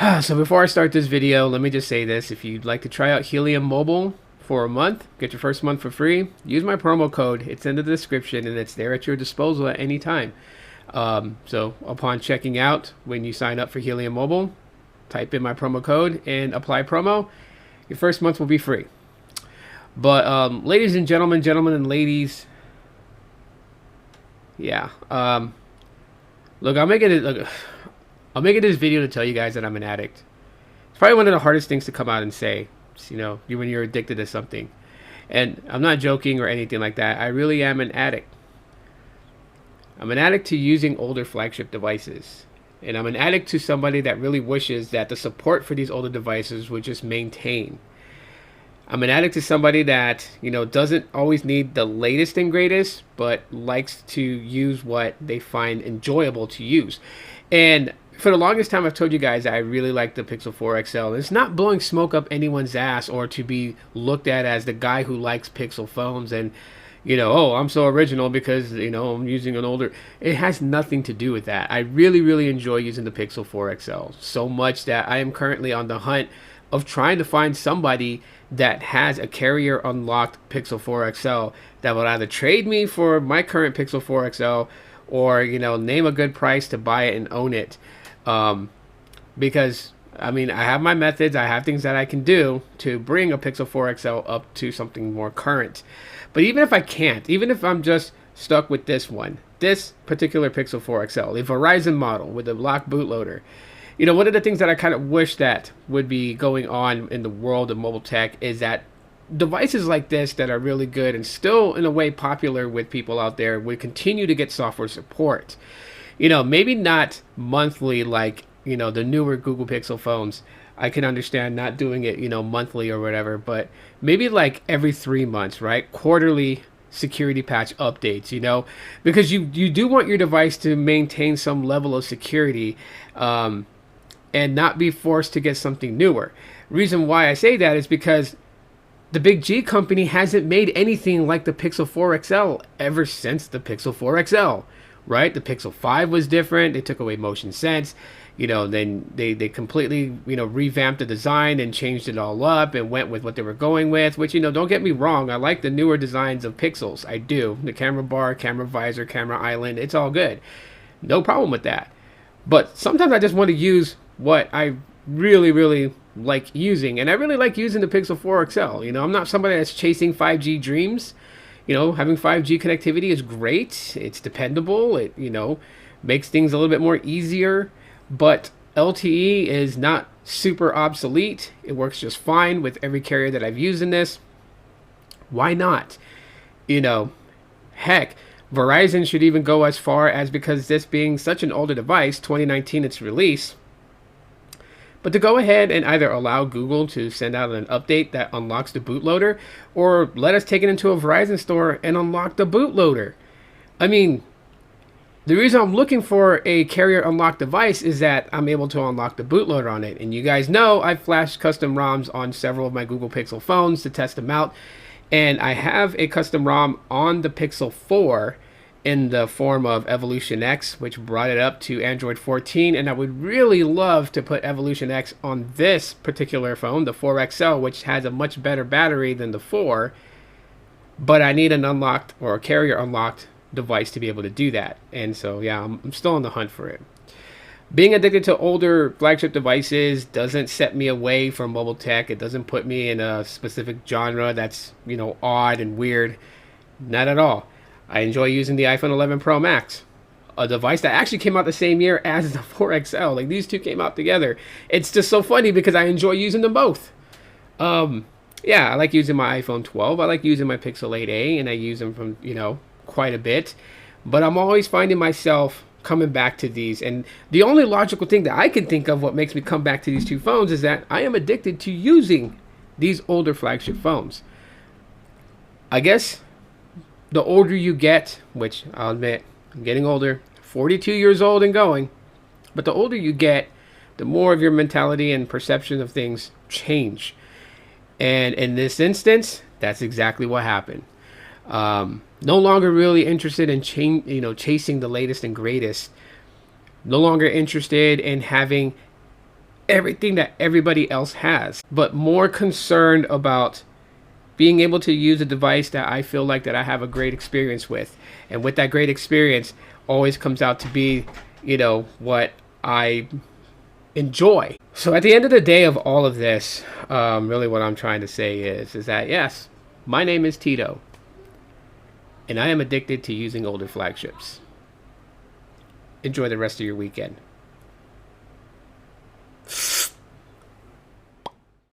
So before I start this video, let me just say this. If you'd like to try out Helium Mobile for a month, get your first month for free, use my promo code. It's in the description and it's there at your disposal at any time. So upon checking out, when you sign up for Helium Mobile, type in my promo code and apply promo. Your first month will be free. But ladies and gentlemen, and ladies, yeah. Look, I'll make it this video to tell you guys that I'm an addict. It's probably one of the hardest things to come out and say, when you're addicted to something. And I'm not joking or anything like that. I really am an addict. I'm an addict to using older flagship devices. And I'm an addict to somebody that really wishes that the support for these older devices would just maintain. I'm an addict to somebody that, doesn't always need the latest and greatest, but likes to use what they find enjoyable to use. And for the longest time, I've told you guys that I really like the Pixel 4 XL. It's not blowing smoke up anyone's ass or to be looked at as the guy who likes Pixel phones and, oh, I'm so original because, I'm using an older. It has nothing to do with that. I really, really enjoy using the Pixel 4 XL so much that I am currently on the hunt of trying to find somebody that has a carrier unlocked Pixel 4 XL that will either trade me for my current Pixel 4 XL or, name a good price to buy it and own it. Because, I have my methods. I have things that I can do to bring a Pixel 4 XL up to something more current. But even if I can't, even if I'm just stuck with this particular Pixel 4 XL, a Verizon model with a locked bootloader, one of the things that I kind of wish that would be going on in the world of mobile tech is that devices like this that are really good and still in a way popular with people out there would continue to get software support. Maybe not monthly like, the newer Google Pixel phones. I can understand not doing it, monthly or whatever, but maybe like every 3 months, right? Quarterly security patch updates, because you do want your device to maintain some level of security, and not be forced to get something newer. Reason why I say that is because the big G company hasn't made anything like the Pixel 4 XL ever since the Pixel 4 XL, right? The Pixel 5 was different. They took away motion sense. Then they completely, revamped the design and changed it all up and went with what they were going with, which, don't get me wrong. I like the newer designs of Pixels. I do. The camera bar, camera visor, camera island, it's all good. No problem with that. But sometimes I just want to use what I really, really like using. And I really like using the Pixel 4 XL. I'm not somebody that's chasing 5G dreams. Having 5G connectivity is great. It's dependable. It, makes things a little bit more easier. But LTE is not super obsolete. It works just fine with every carrier that I've used in this. Why not? Heck, Verizon should even go as far as, because this being such an older device, 2019 its release, but to go ahead and either allow Google to send out an update that unlocks the bootloader, or let us take it into a Verizon store and unlock the bootloader. The reason I'm looking for a carrier unlocked device is that I'm able to unlock the bootloader on it. And you guys know I've flashed custom ROMs on several of my Google Pixel phones to test them out. And I have a custom ROM on the Pixel 4 in the form of Evolution X, which brought it up to Android 14. And I would really love to put Evolution X on this particular phone, the 4 XL, which has a much better battery than the 4. But I need an unlocked or a carrier unlocked device to be able to do that. And so, yeah, I'm still on the hunt for it. Being addicted to older flagship devices doesn't set me away from mobile tech. It doesn't put me in a specific genre that's, odd and weird. Not at all. I enjoy using the iPhone 11 Pro Max, a device that actually came out the same year as the 4 XL. Like, these two came out together. It's just so funny because I enjoy using them both. Yeah, I like using my iPhone 12. I like using my Pixel 8a, and I use them from, quite a bit. But I'm always finding myself coming back to these. And the only logical thing that I can think of what makes me come back to these two phones is that I am addicted to using these older flagship phones. I guess the older you get, which I'll admit, I'm getting older, 42 years old and going, but the older you get, the more of your mentality and perception of things change. And in this instance, that's exactly what happened. No longer really interested in chasing the latest and greatest. No longer interested in having everything that everybody else has, but more concerned about being able to use a device that I feel like that I have a great experience with. And with that great experience always comes out to be, what I enjoy. So at the end of the day of all of this, really what I'm trying to say is that yes, my name is Tito, and I am addicted to using older flagships. Enjoy the rest of your weekend.